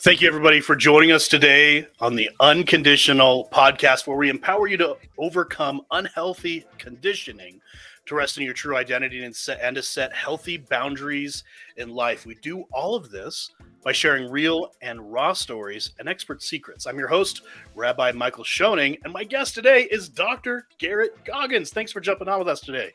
Thank you, everybody, for joining us today on the Unconditional Podcast, where we empower you to overcome unhealthy conditioning to rest in your true identity and to set healthy boundaries in life. We do all of this by sharing real and raw stories and expert secrets. I'm your host, Rabbi Michael Schoening, and my guest today is Dr. Garrett Goggans. Thanks for jumping on with us today.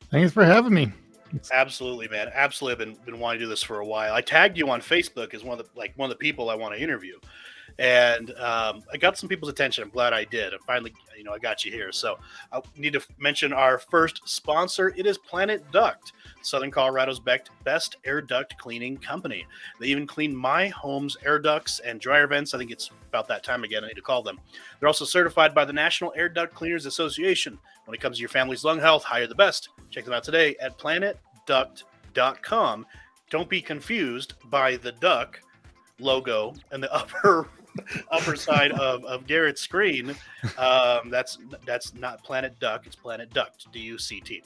Thanks for having me. Absolutely, man. Absolutely. I've been wanting to do this for a while. I tagged you on Facebook as one of the people I want to interview. And I got some people's attention. I'm glad I did. And finally, I got you here. So I need to mention our first sponsor. It is Planet Duct, Southern Colorado's best air duct cleaning company. They even clean my home's air ducts and dryer vents. I think it's about that time again. I need to call them. They're also certified by the National Air Duct Cleaners Association. When it comes to your family's lung health, hire the best. Check them out today at planetduct.com. Don't be confused by the duck logo and the upper side of Garrett's screen. That's not Planet Duct. It's Planet Duct, D-U-C-T.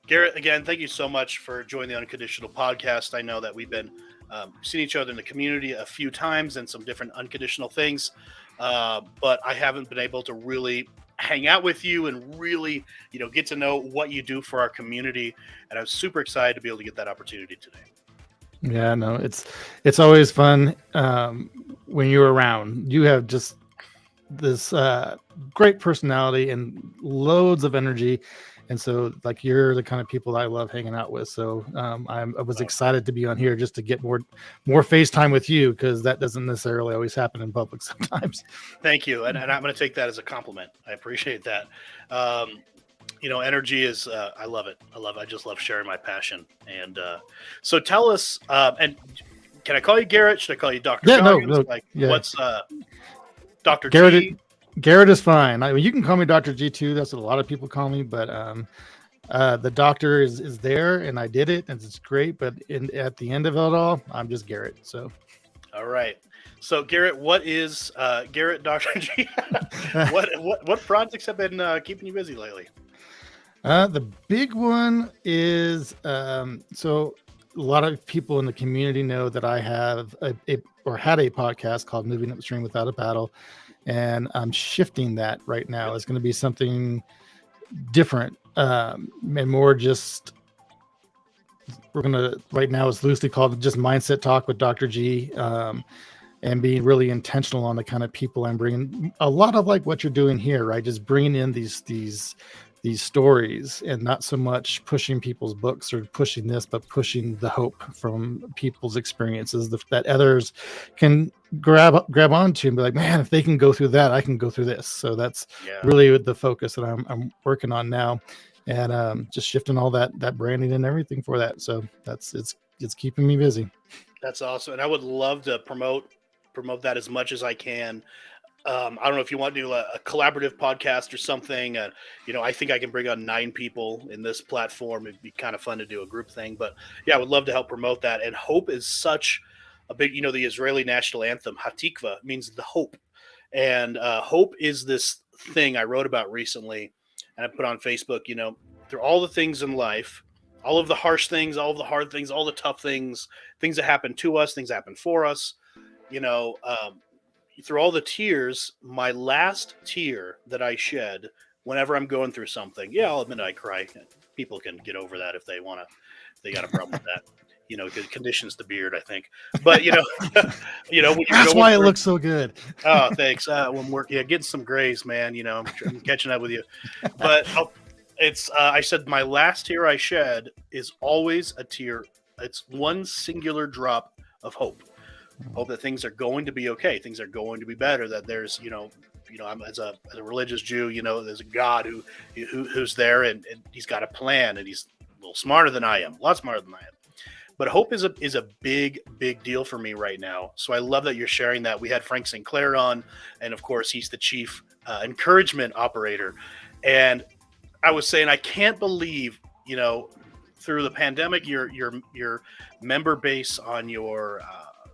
Garrett, again, thank you so much for joining the Unconditional Podcast. I know that we've been seeing each other in the community a few times and some different unconditional things, but I haven't been able to really hang out with you and really, get to know what you do for our community. And I'm super excited to be able to get that opportunity today. Yeah, no, it's always fun when you're around. You have just this great personality and loads of energy. And so you're the kind of people I love hanging out with. So I was excited to be on here just to get more FaceTime with you, because that doesn't necessarily always happen in public sometimes. Thank you. And I'm going to take that as a compliment. I appreciate that. Energy is, I love it. I just love sharing my passion. And so tell us, and can I call you Garrett? Should I call you Dr. Yeah, Goggans? No. What's Dr. Garrett? G? Garrett is fine. I mean, you can call me Dr. G2. That's what a lot of people call me, but the doctor is there, and I did it, and it's great. But at the end of it all, I'm just Garrett. So, all right. So Garrett, what is Garrett Dr. G? what projects have been keeping you busy lately? The big one is so a lot of people in the community know that I have had a podcast called Moving Upstream Without a Paddle. And I'm shifting that right now. It's going to be something different and more just, right now it's loosely called just Mindset Talk with Dr. G, and being really intentional on the kind of people I'm bringing. A lot of what you're doing here, right? Just bringing in these stories and not so much pushing people's books or pushing this, but pushing the hope from people's experiences that others can grab onto and be like, man, if they can go through that, I can go through this. So that's really the focus that I'm working on now, and just shifting all that branding and everything for that. So it's keeping me busy. That's awesome. And I would love to promote that as much as I can. I don't know if you want to do a collaborative podcast or something. I think I can bring on 9 people in this platform. It'd be kind of fun to do a group thing. But yeah, I would love to help promote that. And hope is such a big, the Israeli national anthem, Hatikva, means the hope. And hope is this thing I wrote about recently and I put on Facebook, through all the things in life, all of the harsh things, all of the hard things, all the tough things that happen to us, things that happen for us, through all the tears, my last tear that I shed whenever I'm going through something, I'll admit I cry. People can get over that if they want to. They got a problem with that. It conditions the beard, I think. But when that's why it looks so good. Oh, thanks. When we're getting some grays, man. I'm catching up with you. But I said my last tear I shed is always a tear. It's one singular drop of hope. Hope that things are going to be okay. Things are going to be better. That there's, I'm as a religious Jew, there's a God who's there and he's got a plan and he's a little smarter than I am, a lot smarter than I am. But hope is a big, big deal for me right now. So I love that you're sharing that. We had Frank Sinclair on, and of course he's the chief encouragement operator. And I was saying, I can't believe, through the pandemic, your member base on your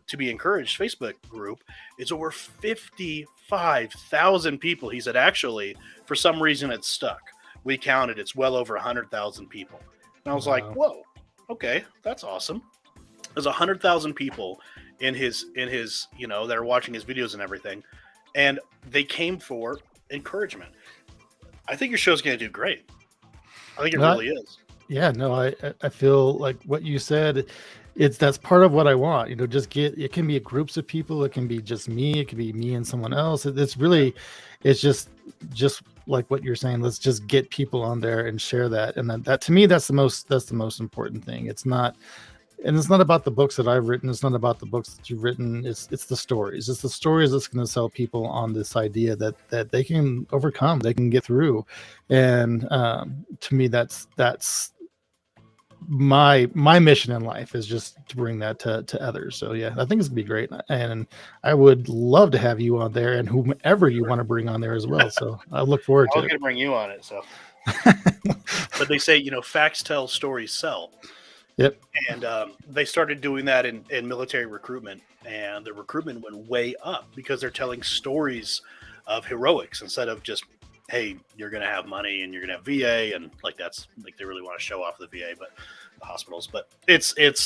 To Be Encouraged Facebook group is over 55,000 people. He said, actually, for some reason it's stuck. We counted, it's well over 100,000 people. And I was like, whoa, okay, that's awesome. There's 100,000 people in his that are watching his videos and everything, and they came for encouragement. I think your show's going to do great. I think it really is. Yeah, no, I feel like what you said, that's part of what I want. It can be groups of people, it can be just me, it can be me and someone else. It's just like what you're saying. Let's just get people on there and share that, and that to me, that's the most important thing. It's not about the books that I've written. It's not about the books that you've written. It's the stories. It's the stories that's going to sell people on this idea that they can overcome, they can get through. And to me, that's my mission in life, is just to bring that to others. So yeah, I think it's gonna be great, and I would love to have you on there, and whomever you want to bring on there as well. So I look forward to it. I was going to bring you on it. So, but they say facts tell, stories sell. Yep. And they started doing that in military recruitment, and the recruitment went way up because they're telling stories of heroics instead of just, hey, you're going to have money and you're going to have VA, and that's they really want to show off the VA, but the hospitals. But it's it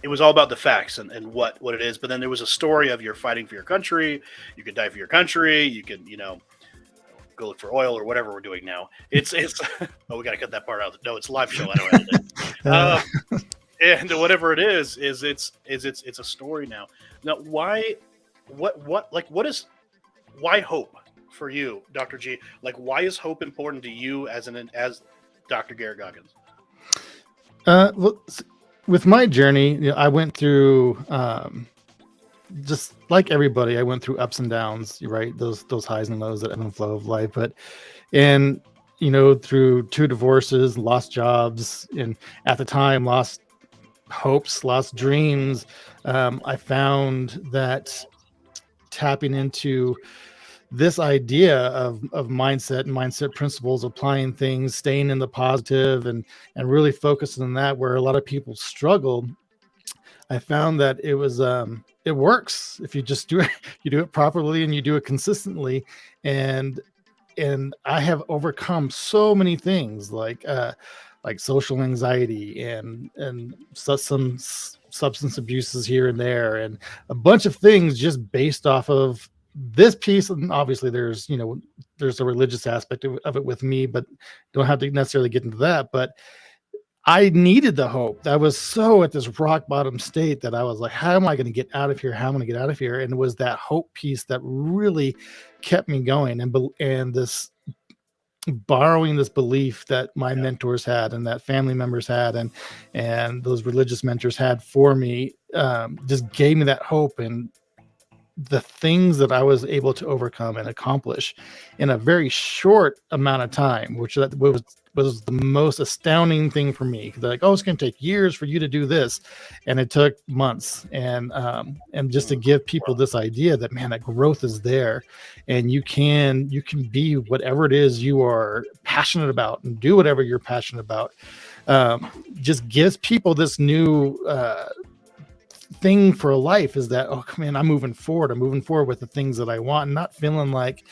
was all about the facts and what it is. But then there was a story of you're fighting for your country. You could die for your country. You can go look for oil or whatever we're doing now. It's oh, we got to cut that part out. No, it's a live show. I don't edit it. And whatever it is it's a story now. Now, why hope for you, Dr. G? Why is hope important to you as Dr. Garrett Goggans? Well, with my journey, I went through just like everybody, I went through ups and downs, right? Those highs and lows, that ebb and flow of life. But through 2 divorces, lost jobs, and at the time lost hopes, lost dreams. I found that tapping into this idea of mindset and mindset principles, applying things, staying in the positive, and really focusing on that, where a lot of people struggle. I found that it works if you just do it properly and you do it consistently. And I have overcome so many things like social anxiety and some substance abuses here and there, and a bunch of things just based off of this piece. And obviously there's a religious aspect of it with me, but don't have to necessarily get into that. But I needed the hope. I was so at this rock bottom state that I was like, how am I going to get out of here? How am I going to get out of here? And it was that hope piece that really kept me going, and this borrowing this belief that my mentors had and that family members had and those religious mentors had for me, just gave me that hope. And the things that I was able to overcome and accomplish in a very short amount of time, which was the most astounding thing for me. They're like, oh, it's going to take years for you to do this. And it took months. And just to give people this idea that, man, that growth is there, and you can be whatever it is you are passionate about and do whatever you're passionate about. Just gives people this new, thing for life, is that, oh man, I'm moving forward with the things that I want, and not feeling like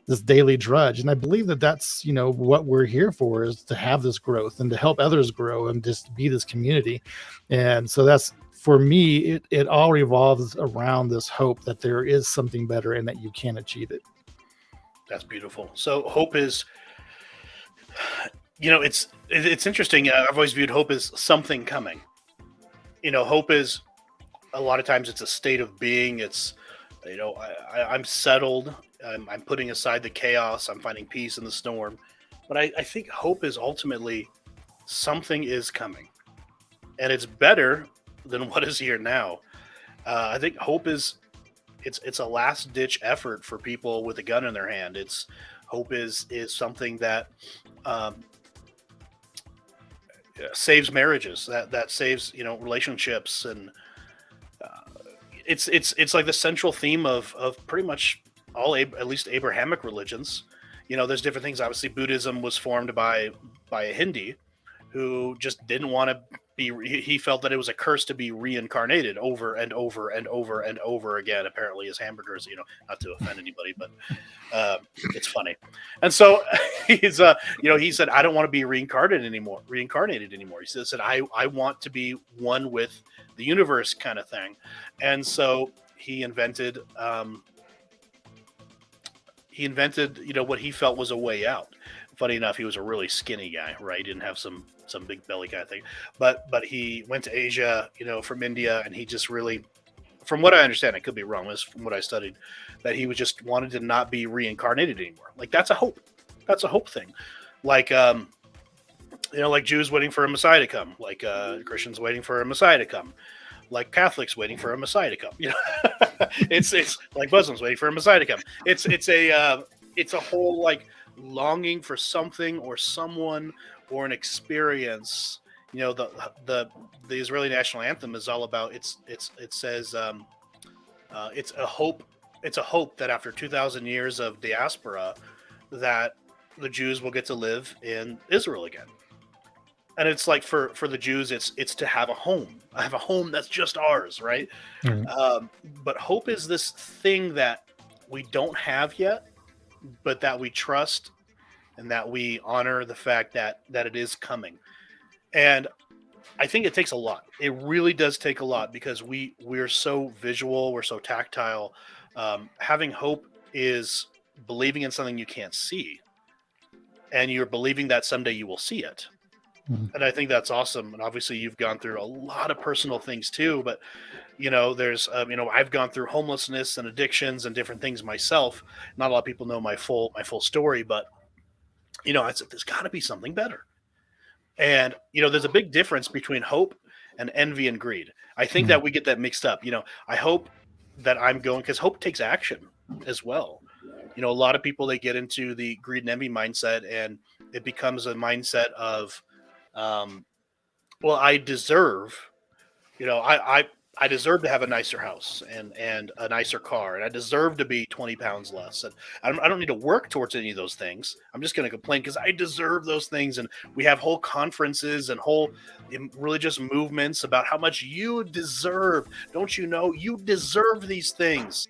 this daily drudge. And I believe that that's what we're here for, is to have this growth and to help others grow and just be this community. And so that's, for me, it all revolves around this hope that there is something better and that you can achieve it. That's beautiful. So hope is, it's interesting. I've always viewed hope as something coming. Hope is, a lot of times it's a state of being. It's, I'm settled. I'm putting aside the chaos. I'm finding peace in the storm. But I think hope is ultimately something is coming, and it's better than what is here now. I think hope is, it's a last ditch effort for people with a gun in their hand. Hope is something that saves marriages, that saves relationships, and it's like the central theme of pretty much all, at least Abrahamic religions. There's different things. Obviously, Buddhism was formed by a Hindi who just didn't want to he felt that it was a curse to be reincarnated over and over and over and over again. Apparently, his hamburgers, not to offend anybody, but it's funny. And so he's, he said, I don't want to be reincarnated anymore. He said, I want to be one with the universe, kind of thing. And so he invented, what he felt was a way out. Funny enough, he was a really skinny guy, right? He didn't have some big belly kind of thing, but he went to Asia, from India, and he just really, from what I understand, I could be wrong, this from what I studied, that he was just wanted to not be reincarnated anymore. Like that's a hope thing. Like like Jews waiting for a Messiah to come, like Christians waiting for a Messiah to come, like Catholics waiting for a Messiah to come. It's like Muslims waiting for a Messiah to come. It's a whole like longing for something or someone or an experience. The Israeli national anthem is all about it says it's a hope that after 2,000 years of diaspora that the Jews will get to live in Israel again. And it's like for the Jews it's to have a home. I have a home that's just ours, right? Mm-hmm. But hope is this thing that we don't have yet, but that we trust and that we honor the fact that it is coming. And I think it takes a lot. It really does take a lot because we're so visual, we're so tactile. Having hope is believing in something you can't see, and you're believing that someday you will see it. Mm-hmm. And I think that's awesome. And obviously you've gone through a lot of personal things too, but there's, I've gone through homelessness and addictions and different things myself. Not a lot of people know my full story, but I said, there's gotta be something better. And, there's a big difference between hope and envy and greed. I think that we get that mixed up. I hope that I'm going, because hope takes action as well. A lot of people, they get into the greed and envy mindset, and it becomes a mindset of, well, I deserve, I deserve to have a nicer house and a nicer car, and I deserve to be 20 pounds less. And I don't need to work towards any of those things. I'm just going to complain because I deserve those things. And we have whole conferences and whole religious movements about how much you deserve. Don't you know you deserve these things?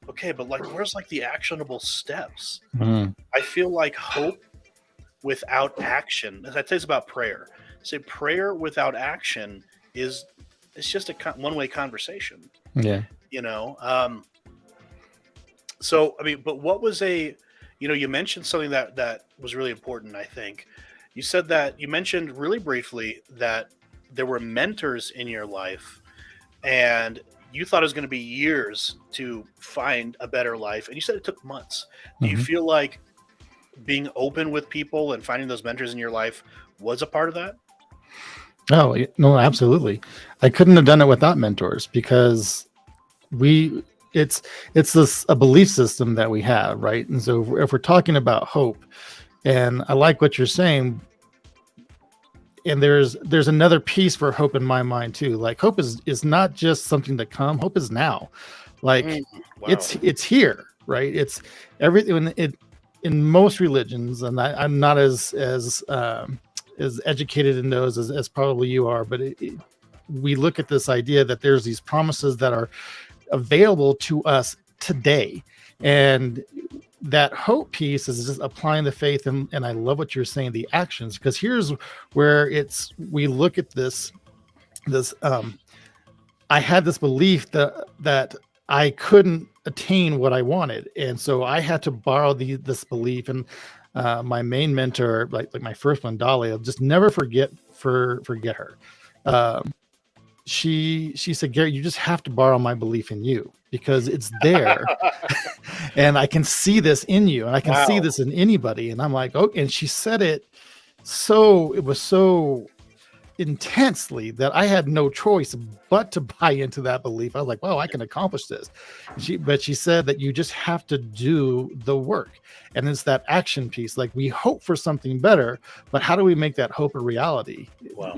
Okay, but like, where's like the actionable steps? I feel like hope without action, as I say, it's about prayer. Say prayer without action it's just a one-way conversation. Yeah. So, I mean, but what was you mentioned something that was really important, I think. You said that you mentioned really briefly that there were mentors in your life and you thought it was going to be years to find a better life. And you said it took months. Do you feel like being open with people and finding those mentors in your life was a part of that? Oh, no, absolutely. I couldn't have done it without mentors because it's a belief system that we have, right? And so if we're talking about hope, and I like what you're saying, and there's another piece for hope in my mind too. Like hope is not just something to come. Hope is now. Like wow. It's here, right? It's everything in most religions, and I'm not as educated in those as probably you are, but we look at this idea that there's these promises that are available to us today, and that hope piece is just applying the faith. And I love what you're saying, the actions, because here's where we look at this I had this belief that I couldn't attain what I wanted, and so I had to borrow this belief. And my main mentor, like my first one, Dolly, I'll just never forget her. She said, Garrett, you just have to borrow my belief in you because it's there. And I can see this in you, and I can see this in anybody. And I'm like, oh, and she said it was so intensely that I had no choice but to buy into that belief. I was like, wow, I can accomplish this. But she said that you just have to do the work. And it's that action piece. Like we hope for something better, but how do we make that hope a reality? Wow.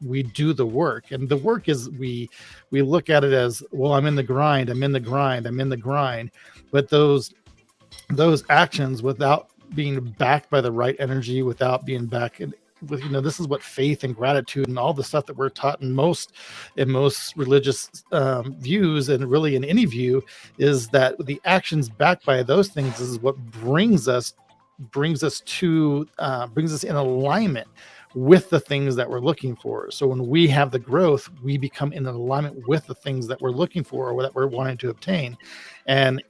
We do the work. And the work is we look at it as, well, I'm in the grind. But those actions, without being backed by the right energy, without being backed with, this is what faith and gratitude and all the stuff that we're taught in most religious views, and really in any view, is that the actions backed by those things is what brings us in alignment with the things that we're looking for. So when we have the growth, we become in alignment with the things that we're looking for or that we're wanting to obtain. And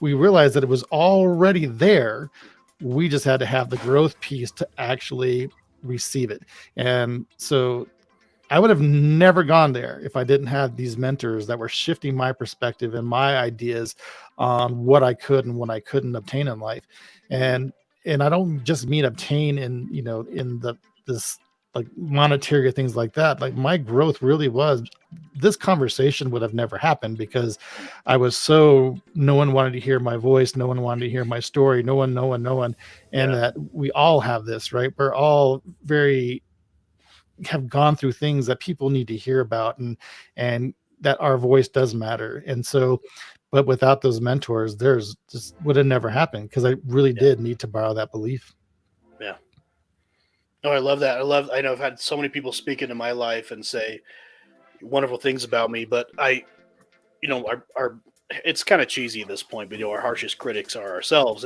we realized that it was already there. We just had to have the growth piece to actually receive it. And so I would have never gone there if I didn't have these mentors that were shifting my perspective and my ideas on what I could and what I couldn't obtain in life. And I don't just mean obtain in this like monetary things like that. Like my growth really was, this conversation would have never happened because I was no one wanted to hear my voice. No one wanted to hear my story. No one. And that we all have this, right? We're all have gone through things that people need to hear about, and that our voice does matter. And so, but without those mentors, there's just would have never happened, because I really did need to borrow that belief. Yeah. No, I love that. I know I've had so many people speak into my life and say wonderful things about me, but it's kind of cheesy at this point, but our harshest critics are ourselves,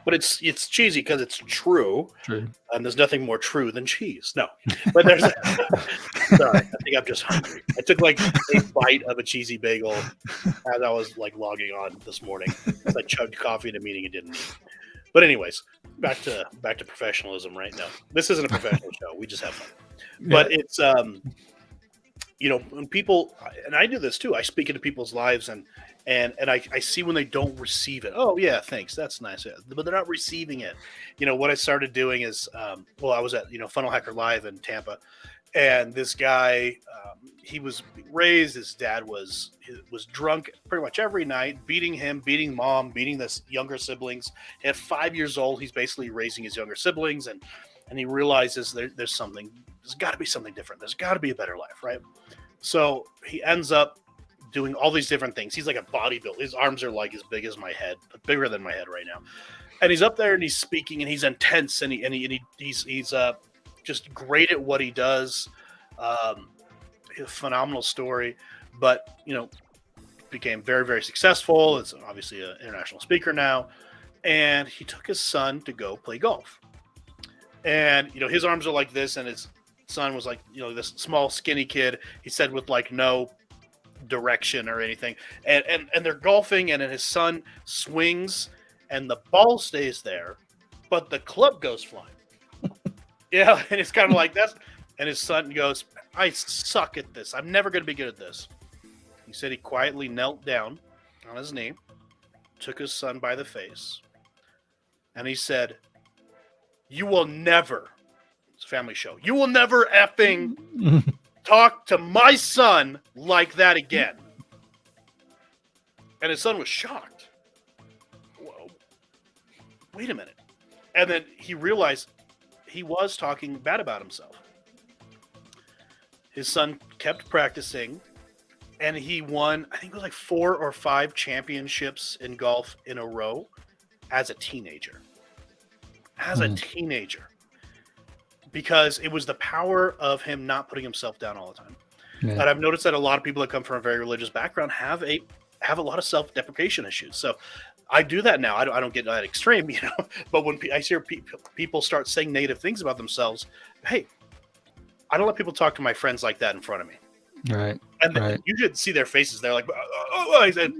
but it's cheesy because it's true. True. And there's nothing more true than cheese. No, but there's sorry, I think I'm just hungry. I took like a bite of a cheesy bagel as I was like logging on this morning. I chugged coffee in a meeting and didn't eat. But anyways, back to professionalism right now. This isn't a professional show. We just have fun. But it's when people, and I do this too, I speak into people's lives and I see when they don't receive it. Oh yeah, thanks. That's nice. But they're not receiving it. What I started doing is, I was at, Funnel Hacker Live in Tampa, and this guy, he was raised, his dad was drunk pretty much every night, beating him, beating mom, beating this younger siblings. At 5 years old, he's basically raising his younger siblings, and he realizes there's got to be something different. There's got to be a better life, right? So he ends up doing all these different things. He's like a bodybuilder. His arms are like as big as my head, but bigger than my head right now. And he's up there and he's speaking and he's intense and he's just great at what he does. A phenomenal story, but became very, very successful. It's obviously an international speaker now, and he took his son to go play golf. And his arms are like this, and his son was like this small skinny kid. He said with like no direction or anything, and they're golfing, and then his son swings and the ball stays there, but the club goes flying. Yeah, and it's kind of like that's, and his son goes, I suck at this. I'm never going to be good at this. He said he quietly knelt down on his knee, took his son by the face, and he said, you will never, it's a family show, you will never effing talk to my son like that again. And his son was shocked. Whoa, wait a minute. And then he realized he was talking bad about himself. His son kept practicing, and he won, I think it was like 4 or 5 championships in golf in a row as a teenager. A teenager. Because it was the power of him not putting himself down all the time. Yeah. And I've noticed that a lot of people that come from a very religious background have a lot of self-deprecation issues. So I do that now. I don't get that extreme, but when I hear people start saying negative things about themselves, hey, I don't let people talk to my friends like that in front of me. Right. And you should see their faces. They're like, I said,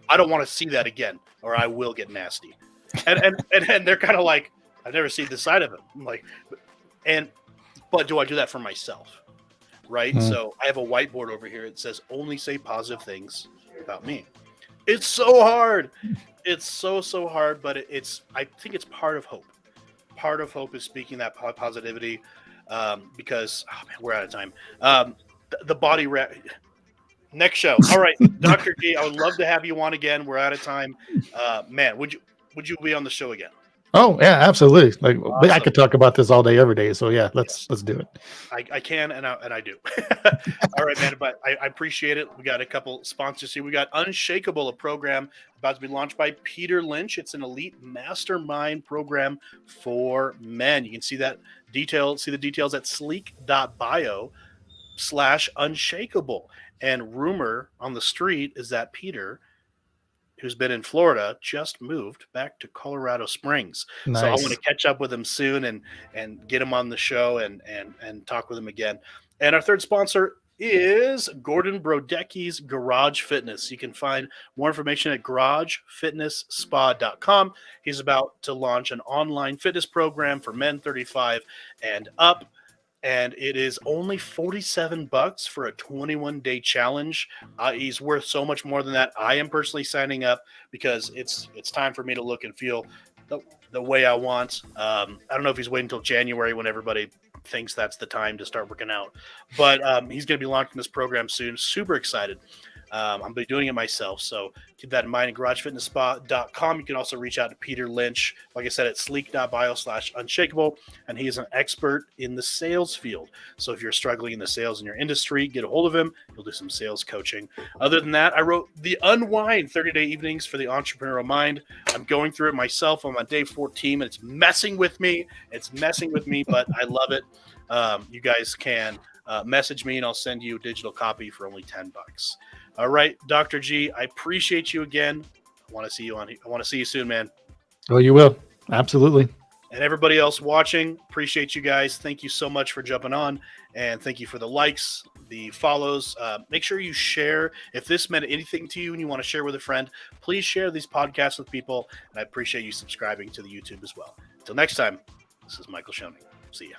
I don't want to see that again, or I will get nasty. And they're kind of like, I've never seen this side of him. I'm like, but do I do that for myself? Right. Mm-hmm. So I have a whiteboard over here. It says only say positive things about me. It's so hard. It's so hard, but I think it's part of hope. Part of hope is speaking that positivity, because we're out of time. The body next show. All right, Dr. G, I would love to have you on again. We're out of time. Man, would you be on the show again? Oh yeah, absolutely. Like I Awesome. could talk about this all day, every day. So yeah, let's do it. I can and I do. All right, man. But I appreciate it. We got a couple sponsors here. We got Unshakable, a program about to be launched by Peter Lynch. It's an elite mastermind program for men. You can see the details at sleek.bio/unshakable. And rumor on the street is that Peter, who's been in Florida, just moved back to Colorado Springs. So I want to Nice. catch up with him soon and get him on the show and talk with him again. And our third sponsor is Gordon Brodecki's Garage Fitness. You can find more information at garagefitnessspa.com. He's about to launch an online fitness program for men 35 and up. And it is only $47 for a 21-day challenge. He's worth so much more than that. I am personally signing up because it's time for me to look and feel the way I want. I don't know if he's waiting until January when everybody thinks that's the time to start working out. But he's going to be launching this program soon. Super excited. I'm going to be doing it myself. So keep that in mind at garagefitnessspa.com. You can also reach out to Peter Lynch, like I said, at sleek.bio/unshakable. And he is an expert in the sales field. So if you're struggling in the sales in your industry, get a hold of him. He'll do some sales coaching. Other than that, I wrote the Unwind 30-day evenings for the entrepreneurial mind. I'm going through it myself. I'm on day 14, and it's messing with me. But I love it. You guys can message me, and I'll send you a digital copy for only $10. All right, Dr. G, I appreciate you again. I want to see you soon, man. Oh, you will. Absolutely. And everybody else watching, appreciate you guys. Thank you so much for jumping on, and thank you for the likes, the follows. Make sure you share. If this meant anything to you and you want to share with a friend, please share these podcasts with people, and I appreciate you subscribing to the YouTube as well. Until next time, this is Michael Schoening. See ya.